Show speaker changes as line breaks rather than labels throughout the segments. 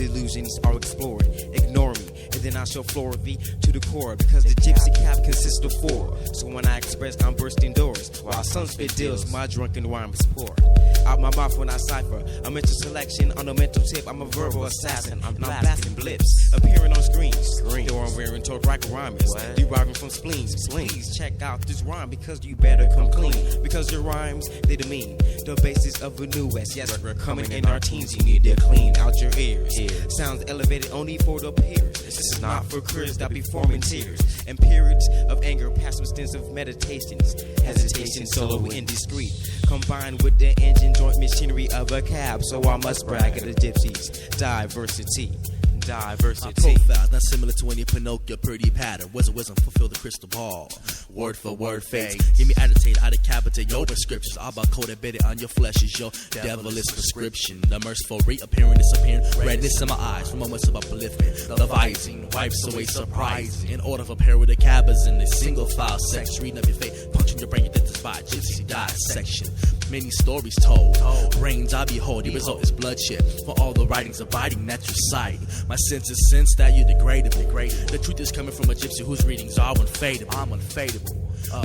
delusions are explored. Ignore me, and then I shall floor thee to the core, because the gypsy cap consists of four. So when I express, I'm bursting doors, while some spit deals, my drunken rhyme is poor. Out my mouth when I cipher, a mental selection on a mental tip. I'm a verbal assassin, I'm blasting blips, appearing on screens. Though I'm wearing told like rhymers, deriving from spleens. Please check out this rhyme, because you better come clean, because your rhymes, they demean the basis of a new West. Yes, we're coming in our teens, you need to clean out your ears. Sounds elevated only for the peers. This is not for careers that be forming tears and periods of anger, past extensive meditations, hesitation, solo indiscreet, combined with the engine joint machinery of a cab. So I must brag at the gypsies' diversity. My
profile's not similar to any Pinocchio pretty pattern. Wisdom fulfill the crystal ball. Word for word fades. Give me agitate, I decapitate your prescriptions. All about code embedded on your flesh is your devilish prescription. The merciful reappearing, disappearing. Redness in my eyes from moments of upliftment. Levising wipes away surprising. In order for pair with the cabins in a single file sex. Reading up your fate, punching your brain, you did this by gypsy dissection. Many stories told, reigns I behold. The result is bloodshed for all the writings abiding at your sight. My senses sense that you're degraded. The truth is coming from a gypsy whose readings are unfadable. I'm unfadable.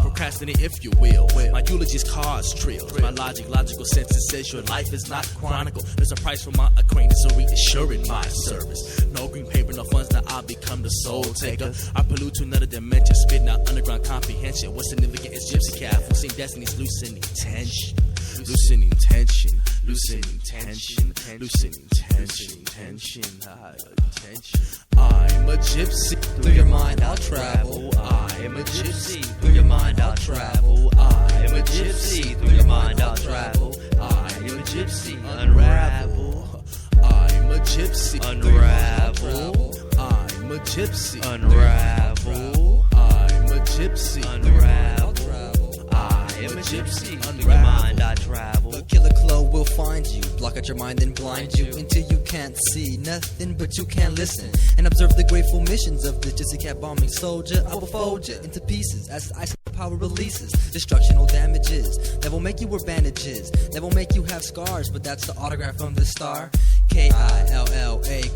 Procrastinate if you will. My eulogies cause trills. My logical senses says your life is not chronicle. There's a price for my acquaintance, so reassuring my service. No green paper, no funds, that I'll become the soul taker. I pollute to another dimension, spitting out underground comprehension. What's significant is gypsy cat, forcing destiny's loosening tension. Loosening tension, loosening tension, loosening tension, tension. I'm a gypsy, through your mind I'll travel. I am a gypsy, through your mind I'll travel. I am a gypsy, through your mind I'll travel. I am a gypsy, unravel. I'm a gypsy, unravel. I'm a gypsy, unravel. I'm a gypsy, unravel. I am a gypsy, through your mind I travel.
The killer Klove will find you, block out your mind and blind you until you can't see nothing but you can't listen. And observe the grateful missions of the gypsy cat bombing soldier. I will fold you into pieces as ice power releases destructional damages that will make you wear bandages, that will make you have scars, but that's the autograph from the star. Killa,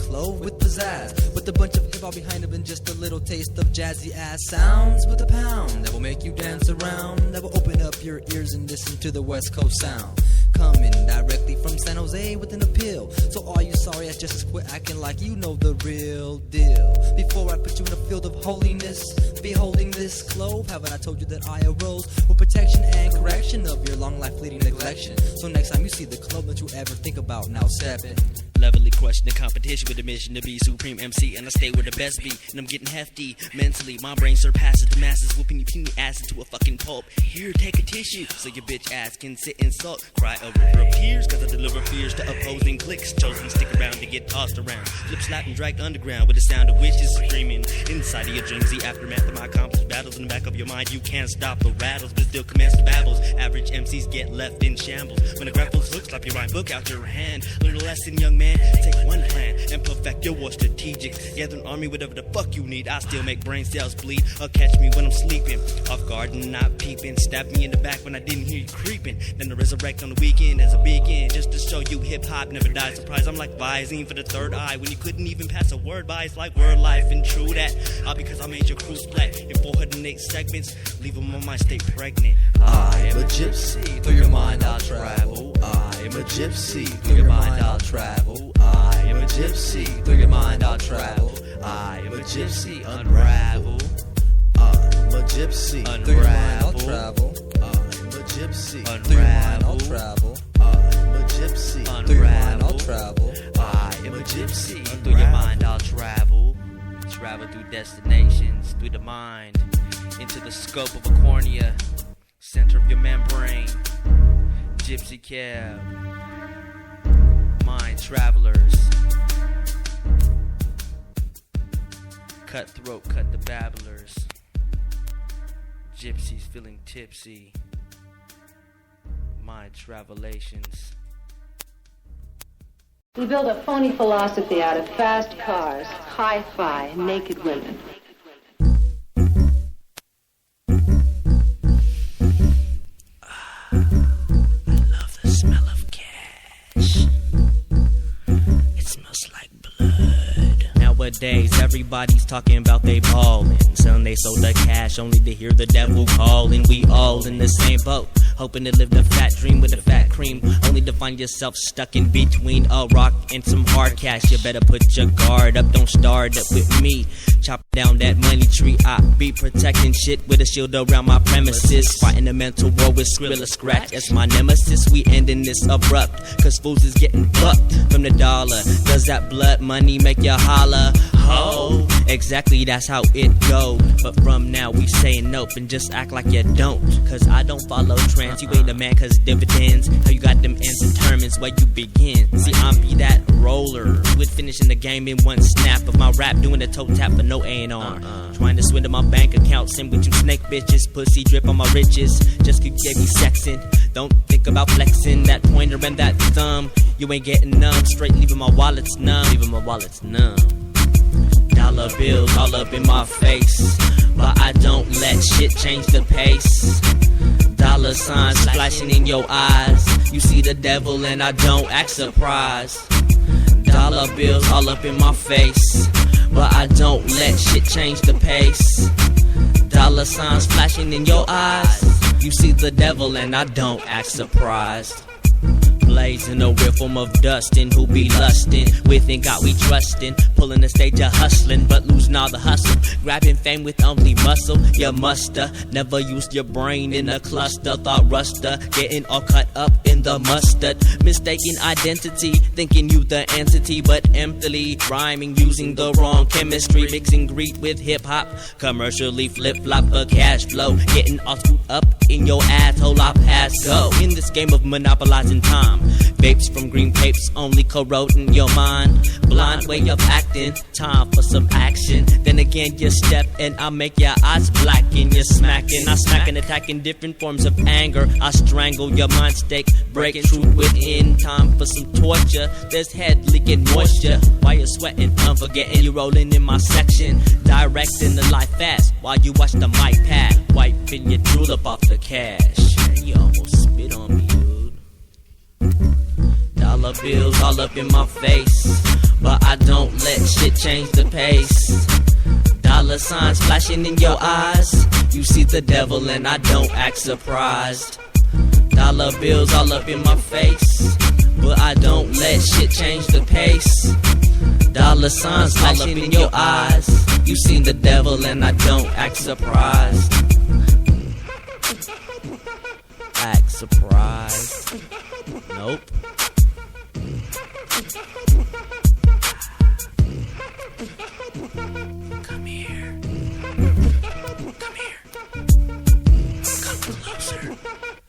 Klove with pizzazz, with a bunch of hip-hop behind him and just a little taste of jazzy ass sounds with a pound that will make you dance around, that will open up your ears and listen to the West Coast sound. Coming directly from San Jose with an appeal, so all you sorry ass just quit acting like you know the real deal. Before I put you in a field of holiness, beholding this Klove, haven't I told you that I arose with protection and correction of your long life leading neglection? So next time you see the Klove, don't you ever think about now stepping.
Levelly crushing the competition with a mission to be supreme MC, and I stay where the best be, and I'm getting hefty mentally. My brain surpasses the masses, whooping your puny ass into a fucking pulp. Here, take a tissue so your bitch ass can sit and sulk. Cry over her peers, cause I deliver fears to opposing cliques. Chosen to stick around to get tossed around, flip, slap, and drag underground with the sound of witches screaming inside of your dreams. The aftermath of my accomplished battles in the back of your mind. You can't stop the rattles, but still commence the babbles. Average MCs get left in shambles. When the grapples hook, slap your rhyme book out your hand. Learn a lesson, young man. Take one plan and perfect your war strategics. Gather an army, whatever the fuck you need. I still make brain cells bleed, or catch me when I'm sleeping, off guard and not peeping. Stab me in the back when I didn't hear you creeping. Then I resurrect on the weekend as a begin, just to show you hip hop never dies. Surprise, I'm like Visine for the third eye when you couldn't even pass a word by. It's like word life and true that. All because I made your crew splat in 408 segments. Leave them on my state pregnant.
I am a gypsy, through your mind I'll travel. I am a gypsy, through your mind I'll travel. I am a gypsy, through your mind I'll travel. I am a gypsy, unravel. I'm a gypsy, through your mind I'll travel. I'm a gypsy, through your mind I'll travel. I'm a gypsy, through your mind I'll travel. I am a gypsy,
through your mind I'll travel. Travel through destinations, through the mind, into the scope of a cornea, center of your membrane. Gypsy cab, mind travelers. Cutthroat, cut the babblers. Gypsies feeling tipsy. Mind travelations.
We build a phony philosophy out of fast cars, hi-fi, and naked women.
I love the smell of cash. It smells like blood. Nowadays, everybody's talking about they ballin'. Selling they sold the cash only to hear the devil calling. We all in the same boat, hoping to live the fat dream with the fat cream, only to find yourself stuck in between a rock and some hard cash. You better put your guard up, don't start up with me. Chop down that money tree, I be protecting shit with a shield around my premises. Fighting a mental war with Skrilla Scratch as my nemesis. We ending this abrupt, cause fools is getting fucked from the dollar. Does that blood money make you holler? Ho, exactly, that's how it go. But from now we say nope and just act like you don't, cause I don't follow trends. You ain't a man cause dividends, how you got them ends determines where you begin. See, I'm be that roller with finishing the game in one snap of my rap, doing a toe tap for no A&R. Trying to swindle my bank account, send with you snake bitches, pussy drip on my riches, just could get me sexing. Don't think about flexing that pointer and that thumb. You ain't getting numb, straight leaving my wallets numb. Dollar bills all up in my face, but I don't let shit change the pace. Dollar signs flashing in your eyes, you see the devil and I don't act surprised. Dollar bills all up in my face, but I don't let shit change the pace. Dollar signs flashing in your eyes, you see the devil and I don't act surprised. Blazing a real form of dustin', who be lustin', within God we trustin', pulling the stage of hustlin', but losing all the hustle, grabbing fame with only muscle. You musta never used your brain in a cluster, thought ruster, getting all cut up in the mustard, mistaken identity, thinking you the entity, but emptily rhyming using the wrong chemistry, mixing greed with hip-hop, commercially flip-flop for cash flow, getting all screwed up in your asshole. I pass go in this game of monopolizing time. Vapes from green papes only corroding your mind. Blind way of acting, time for some action. Then again you step and I make your eyes blacken. You're smacking, I smack and attacking different forms of anger. I strangle your mind stake, breaking truth within. Time for some torture, there's head leaking moisture. While you're sweating, I'm forgetting you rolling in my section. Directing the life fast while you watch the mic pad, wiping your drool up off the cash. You almost spit on me, dude. Dollar bills all up in my face, but I don't let shit change the pace. Dollar signs flashing in your eyes, you see the devil and I don't act surprised. Dollar bills all up in my face, but I don't let shit change the pace. Dollar signs flashing in your eyes, you see the devil and I don't act surprised. Act surprised. Nope. Come here. Come here. Come closer.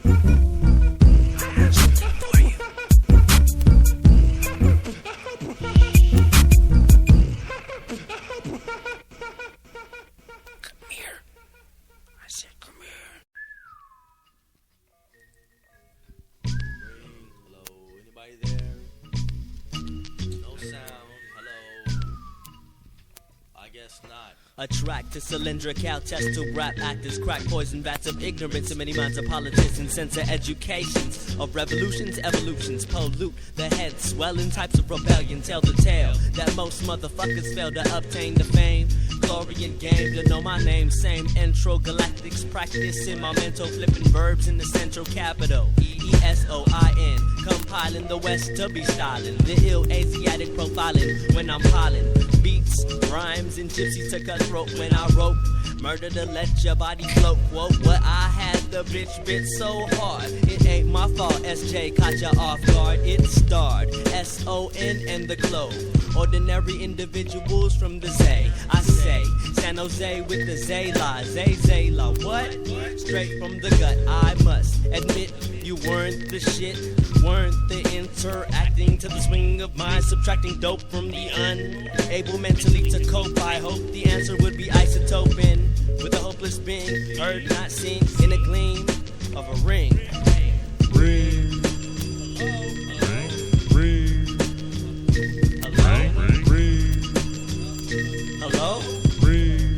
I have something for you. Come here. I said come here. Hello, anybody there? No sound. Hello. I guess not. Attract to cylindrical test to rap actors, crack poison vats of ignorance in many minds of politicians, censor educations of revolutions, evolutions, pollute the head, swelling types of rebellion, tell the tale that most motherfuckers fail to obtain the fame. Glory and game, you know my name, same intro, galactics practicing my mental, flipping verbs in the central capital, Esoin, compiling the west to be styling, the ill Asiatic profiling when I'm piling beats, rhymes, and gypsy to cut throat when I wrote murder to let your body float. Quote what I had the bitch bit so hard, it ain't my fault. SJ caught ya off guard, it starred Esoin and the Klove, ordinary individuals from the Zay. I say San Jose with the Zayla, Zayla, what? Straight from the gut, I must admit you weren't the shit, weren't the interacting to the swing of mind, subtracting dope from the unable mentally to cope. I hope the answer would be isotoping with a hopeless being, heard not seen in a gleam of a ring. Ring. Hello? Ring.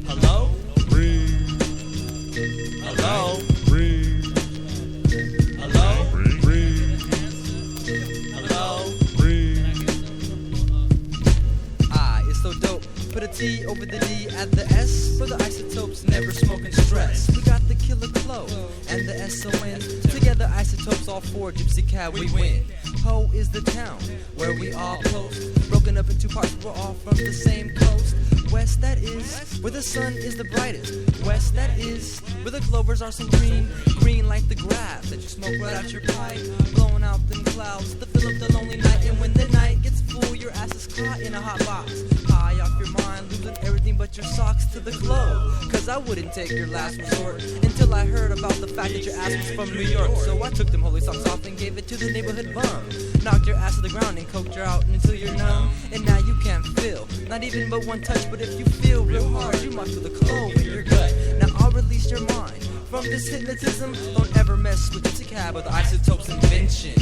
Hello? Ring. Hello? Ring. Hello? Ring. Hello? Ring.
put a T over the D at the S for the isotopes, never smoking stress. We got the Killa, Klove, and the Esoin. Together isotopes, all four, Gypsy Cab, we win. Ho is the town where we all post. Broken up in two parts, we're all from the same coast. West, that is where the sun is the brightest. West, that is where the clovers are so green. Green like the grass that you smoke right out your pipe. Blowing out them clouds to fill up the lonely night. And when the night gets full, your ass is caught in a hot box. High off your mind, losing everything but your socks to the Klove. Cause I wouldn't take your last resort until I heard about the fact that your ass was from New York. So I took them holy socks off and gave it to the neighborhood bum. Knocked your ass to the ground and coked you out until you're numb. And now you can't feel, not even but one touch. But if you feel real hard, you must feel the Klove in your gut. Now I'll release your mind from this hypnotism. Don't ever mess with Gypsy Cab or the isotopes invention.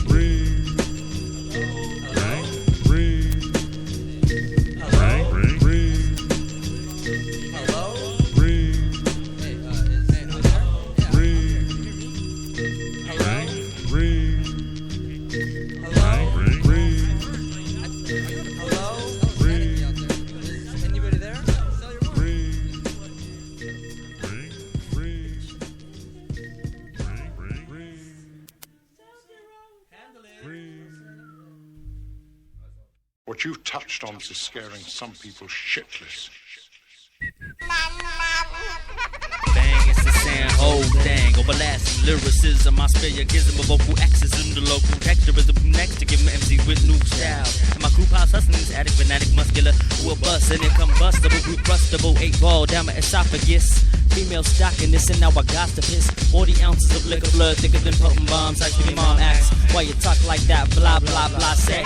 What you've touched on is scaring some people shitless.
Bang, it's the sound, whole dang, overlasting lyricism. I spare your gizm of vocal accessism. The local texturism next to give them MCs with new style. And my group house hustling is addict, fanatic, muscular. We'll bust and it combustible, group rustable. 8-ball down my esophagus. Female stocking this and now I got to piss 40 ounces of liquor blood thicker than potent bombs. Like your mom asks why you talk like that, blah blah blah say.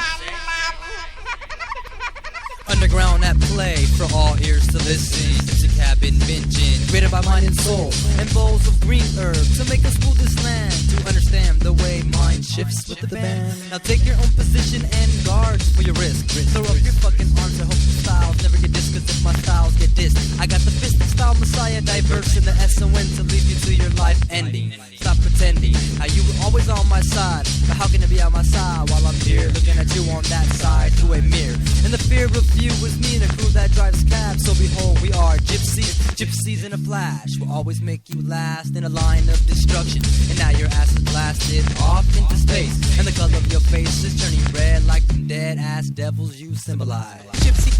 Underground at play for all ears to listen. Gypsy Cab invention, created by mind and soul, and bowls of green herbs to make us rule this land. To understand the way mind shifts with the band. Now take your own position and guards for your risk. Throw up your fucking arms and hope the styles never get dissed. Cause if my styles get dissed, I got the fist style Messiah, diverse in the Esoin to lead you to your life ending. Stop pretending how you were always on my side, but how can it be on my side while I'm here looking at you on that side through a mirror? And the fear of you is me and a crew that drives cabs. So behold, we are gypsies in a flash. We'll always make you last in a line of destruction. And now your ass is blasted off into space, and the color of your face is turning red like them dead ass devils you symbolize.
Gypsy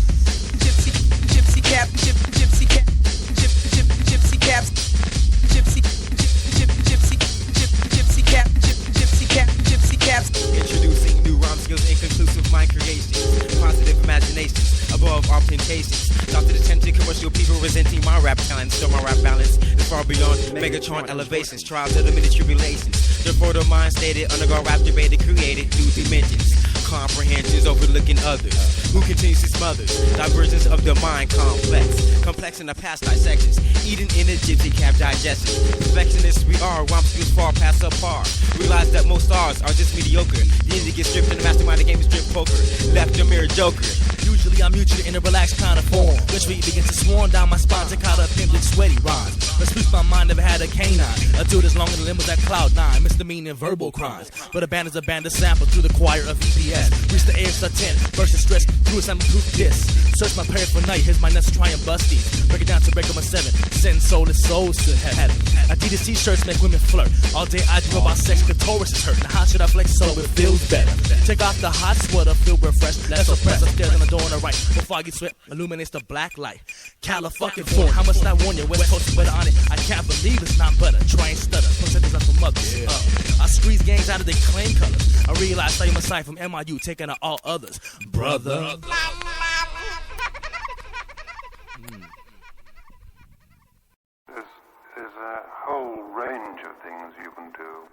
Cab, Gypsy Cab, Gypsy Cabs, Gypsy Cab, Gypsy Cabs.
Introducing new rhyme skills, inconclusive mind creations, positive imaginations, above all temptations. Talk to the tempted commercial people resenting my rap talent. Still my rap balance is far beyond Megatron elevations, trials of the many tribulations. Therefore the mind stated, underground rap debated, created new dimensions, comprehensions overlooking others, who continues to smother diversions of the mind complex in the past dissections, eating in a Gypsy Cab digestion. Perfectionists we are, rhyme skills far past subpar. Realize that most stars are just mediocre. The indie gets stripped and the mastermind the game is strip poker. Left a mere joker.
Usually I'm mutually in a relaxed kind of form. The street begins to swarm down my spine to caught up in big sweaty rhymes. Let's lose my mind, never had a canine. A dude as long as the limb was that cloud 9. Misdemeanor verbal crimes. But a band is a band of sample through the choir of EPS. Reach the AX 10, burst of stress through a sample-proof disc. Search my prayer for night, here's my nuts try and bust these. Break it down to break up my 7. Send soulless souls to heaven. Adidas t-shirts make women flirt. All day I dream about sex, clitoris is hurt. Now how should I flex so it feels better? Take off the hot sweater, feel refreshed. Let's oppress upstairs on the door on the right. Before I get sweat, illuminates the black light. California, how much I warn you? West Coast better on it. I can't believe it's not butter. Try and stutter, percentages up from others. I squeeze gangs out of their claim colors. I realize studying my side from MIU, taking out all others. Brother.
There's a whole range of things you can do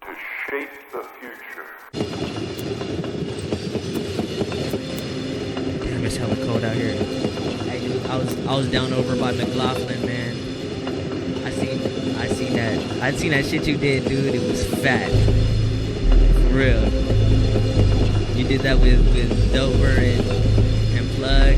to shape the future.
Damn, it's hella cold out here. Hey, dude, I was down over by McLaughlin, man. I seen that shit you did, dude. It was fat. For real. You did that with Dover and Plug.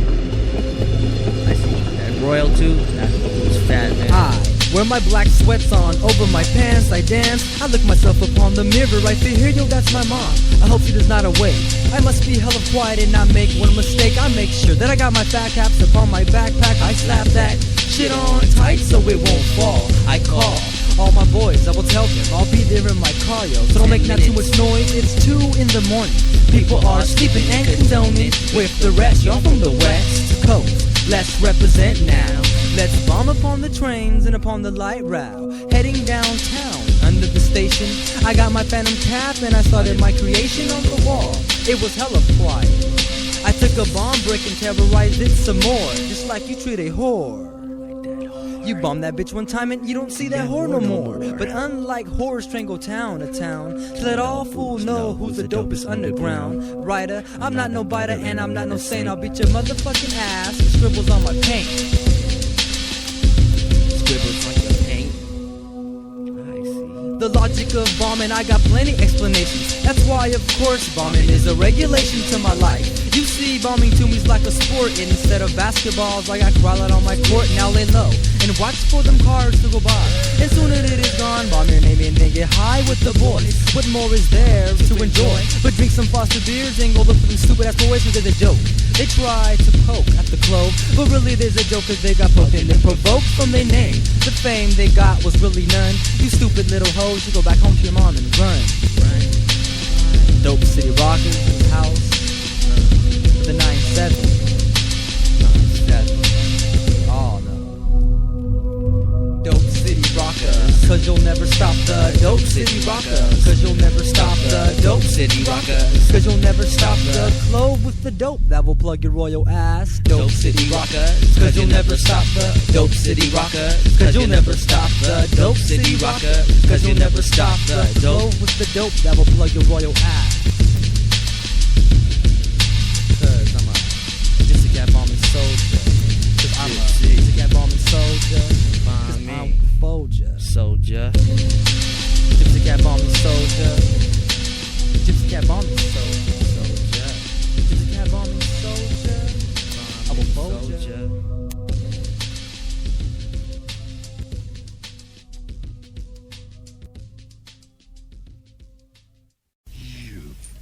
I see that Royal too. That was fat, man.
Hi, Wear my black sweats on over my pants, I dance. I look myself upon the mirror, I feel here, yo, that's my mom. I hope she does not awake. I must be hella quiet and not make one mistake. I make sure that I got my fat caps upon my backpack. I slap that shit on tight so it won't fall. I call all my boys, I will tell them I'll be there in my car, yo. So don't make not too much noise, it's 2 in the morning. People are sleeping and condoning with the rest. Y'all from the west coast, let's represent now. Let's bomb upon the trains and upon the light rail, heading downtown under the station. I got my phantom cap and I started my creation on the wall. It was hella quiet. I took a bomb brick and terrorized it some more, just like you treat a whore. You bomb that bitch one time and you don't see that whore no more. But unlike whores strangle town to town, to let all fools know who's the dopest underground writer. I'm not no biter and I'm not no saint. I'll beat your motherfucking ass with scribbles on my paint.
Scribbles on your paint. I see.
The logic of bombing, I got plenty explanations. That's why, of course, bombing is a regulation to my life. You see, bombing to me's like a sport. Instead of basketballs, I got crawl out on my court. Now lay low and watch for them cars to go by. And soon as it is gone, bomb your name and then get high with the boys. What more is there to enjoy? But drink some Foster beers and go look for them stupid ass boys because there's a joke. They try to poke at the Klove, but really there's a joke cause they got poked and provoked from their name. The fame they got was really none. You stupid little hoes, you go back home to your mom and run. Dope City Rockers in the house. The 9-7. Oh no. Dope City Rockers, cause you'll never stop the Dope City Rockers, cause you'll never stop the Dope City Rockers, cause you'll never stop the Klove with the dope that will plug your royal ass. Dope City Rockers, cause you'll never stop the Dope City Rockers, cause you'll never stop the Dope City Rockers, cause you'll never stop the Klove with the dope that will plug your royal ass. Cause I'm a Gypsy cat bombing soldier. Cause I'm a Gypsy cat bombing soldier. Cause I'm a soldier. Gypsy cat bombing soldier. Gypsy cat bombing soldier. Gypsy cat bombing soldier. I'm a soldier.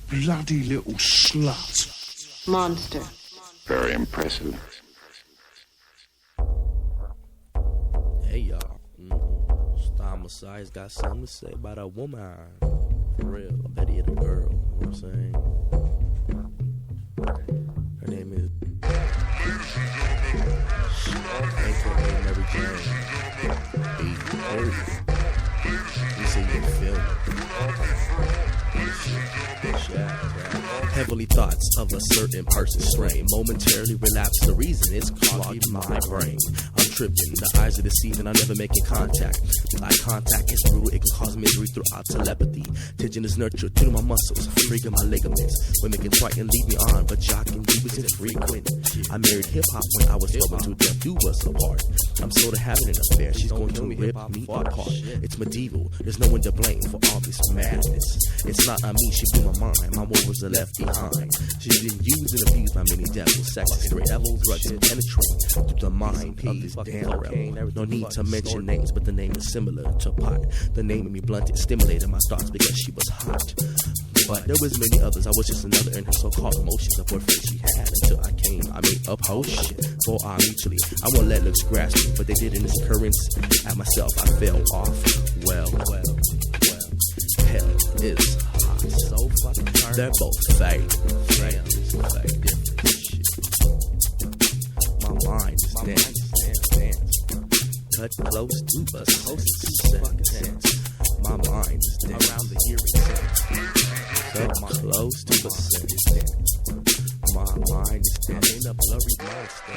Bloody little slut.
Monster.
Very impressive.
Hey y'all, Star Messiah's got something to say about a woman. For real, I bet he hit a girl. You know what I'm saying? Her name is AKA Mary Jane. You say you feel me. Heavily thoughts of a certain person's strain momentarily relapse. The reason is clogged my brain. I'm tripping, the eyes are deceiving, I'm never making contact. Eye contact is brutal, it can cause misery throughout telepathy. Tension is nurtured to my muscles, freaking my ligaments. Women can try and lead me on, but jocking you was infrequent. I married hip-hop when I was 12 to death do us apart. I'm sort of having an affair, she's going to rip me apart. It's medieval, there's no one to blame for all this madness. It's not on me, she blew my mind, my wolves are left behind. She's been used and abused by many devils, sex, straight devils, drugs penetrate through the mind of this damn rebel. No need to mention names, but the name is similar to pot. The name of me blunted, stimulated my thoughts because she was hot. But there was many others, I was just another in her so-called emotions. A boyfriend she had until I came, I made a potion for our mutually. I won't let looks grasp me, but they did in this occurrence. At myself, I fell off. Well, hell is hot, so fucking hard. They're both fake. Damn, it's fake, different shit. My mind is dance. Cut close to us, close to fucking sense. My mind is dance. Around the hearing sense. Cut close to the sense. My mind is dance. In a blurry monster.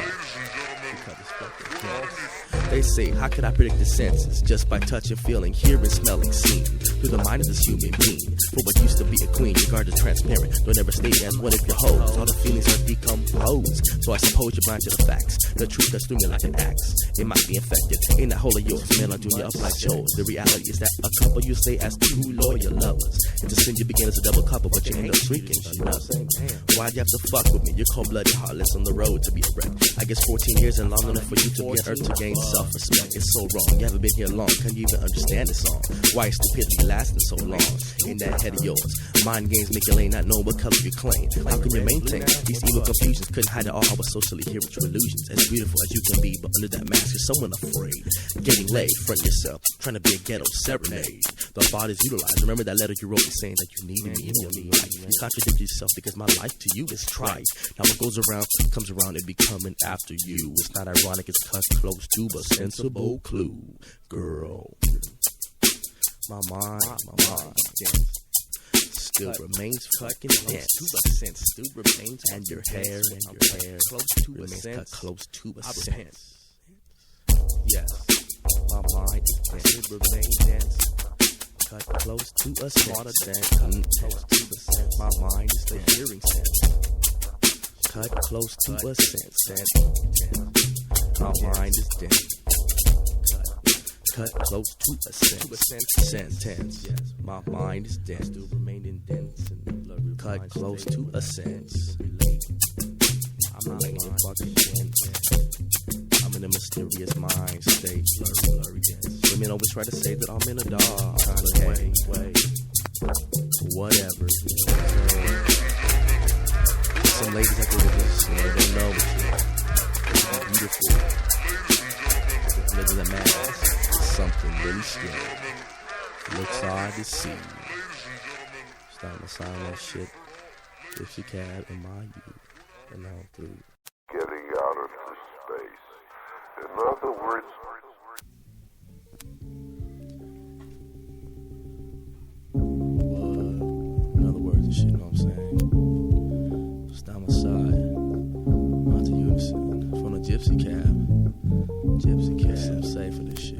Because it's fucking dance. They say, how could I predict the senses? Just by touching, feeling, hearing, smelling, seeing. Through the mind of this human being. For what used to be a queen, regarded transparent. Don't ever stay as one of your hoes. All the feelings are decomposed. So I suppose you're blind to the facts. The truth that's through me like an axe. It might be infected. In that hole of yours, man, I'll do you up like Joe. The reality is that a couple you stay as two loyal lovers. And to sin you begin as a double couple, but you end up drinking another. Why'd you have to fuck with me? You're cold-blooded, heartless on the road to be a wreck. I guess 14 years and long enough for you to be on earth to gain self-respect is so wrong. You haven't been here long, can't you even understand the song? Why is stupidity lasting so long in that head of yours? Mind games make your lane not know what color you claim. How can you maintain these evil confusions? Couldn't hide it all, I was socially here with your illusions. As beautiful as you can be, but under that mask you're someone afraid. Getting laid, front yourself, trying to be a ghetto serenade. The thought is utilized. Remember that letter you wrote me saying that you needed me in your life. You contradict yourself because my life to you is trite. Now what goes around comes around and be coming after you. It's not ironic, it's cut close to a sensible clue. Girl, my mind, yeah, still remains fucking dense. Still remains, and your hair close to remains cut close to a sense. Yes, my mind still remains dense. Cut close to a smarter than close to the sense. My mind is the hearing sense. Cut close to a sense. My mind is dense. Cut close to a sentence. Yes, my mind is dense. Still remaining dense and blurry. Cut close to a sense. I'm not in a fucking dense. I'm in a mysterious mind state. Blurry dense. Women always try to say that I'm in a dark kind of way. Whatever. Some ladies have to live this, they don't know it's beautiful. Living a mask. Something really strange. Looks hard to see. Starting to sign that shit. Gypsy cab in my youth. And all through.
Getting out into space. In other words,
in other words and shit, you know what I'm saying? Just down my side. Not to unison. From the Gypsy cab. I'm safe for this shit.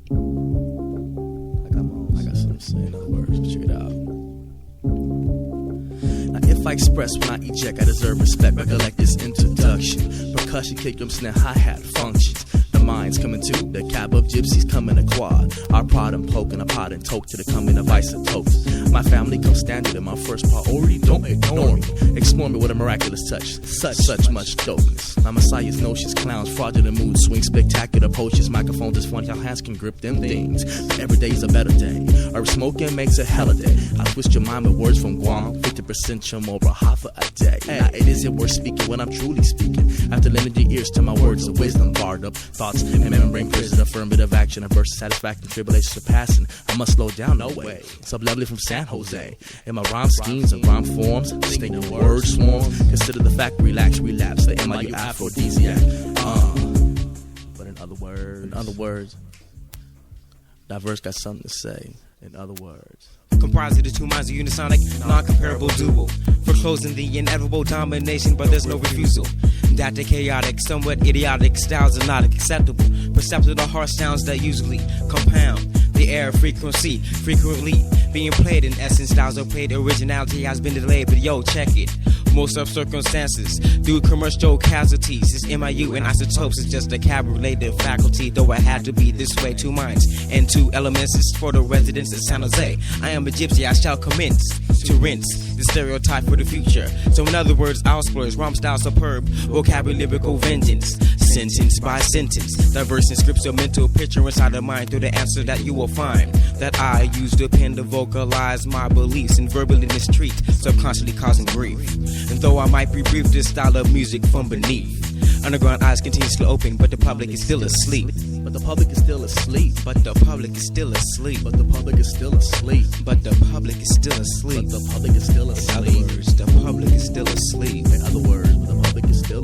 I got something to say in other words, but check it out. Now if I express when I eject, I deserve respect. Recollect this introduction. Percussion, kick, drum, snare, hi-hat functions. The mind's coming to the cab of gypsies coming a quad. Our prod and poke and a pot and toke to the coming of isotopes. My family comes standard in my first priority. Don't ignore me. Explore me with a miraculous touch. Such much dopeness. My messiah's notions, clowns, fraudulent mood swings, spectacular potions. Microphones is funny how hands can grip them things. But every day is a better day. Herb smoking makes a hell of day. I twist your mind with words from Guam. 50% chum over half a day. Now it isn't worth speaking when I'm truly speaking. After lending your ears to my words of wisdom, barred up thoughts and membrane prison, affirmative action, averse satisfaction, tribulation surpassing. I must slow down, no way. Sub-leveling from San Jose. In my rhyme schemes and rhyme forms, stinking word swarms. Consider the fact, relapse, the MIU aphrodisiac. But in other words, that verse got something to say. In other words,
comprised of the two minds of unisonic, non-comparable duo, for closing the inevitable domination, but there's no refusal. That the chaotic, somewhat idiotic styles are not acceptable. Perceptive are harsh sounds that usually compound the air frequency, frequently being played in essence. Styles are played, originality has been delayed, but yo, check it. Most of circumstances, through commercial casualties, it's MIU and isotopes is just a cab-related faculty. Though it had to be this way, two minds and two elements is for the residents of San Jose. I am a gypsy, I shall commence to rinse the stereotype for the future. So in other words, I'll splurge, rhyme style superb, vocabulary lyrical vengeance, sentence by sentence, diverse in scripts, your mental picture inside the mind through the answer that you will find. That I use the pen to vocalize my beliefs and verbally mistreat, subconsciously causing grief. And though I might be brief, this style of music from beneath, underground eyes continuously open, but the public is still asleep.
But the public is still asleep.
But the public is still asleep.
But the public is still asleep.
But the public is still asleep.
But the public is still asleep.
In other words, the public is still asleep.
In other words, the public is still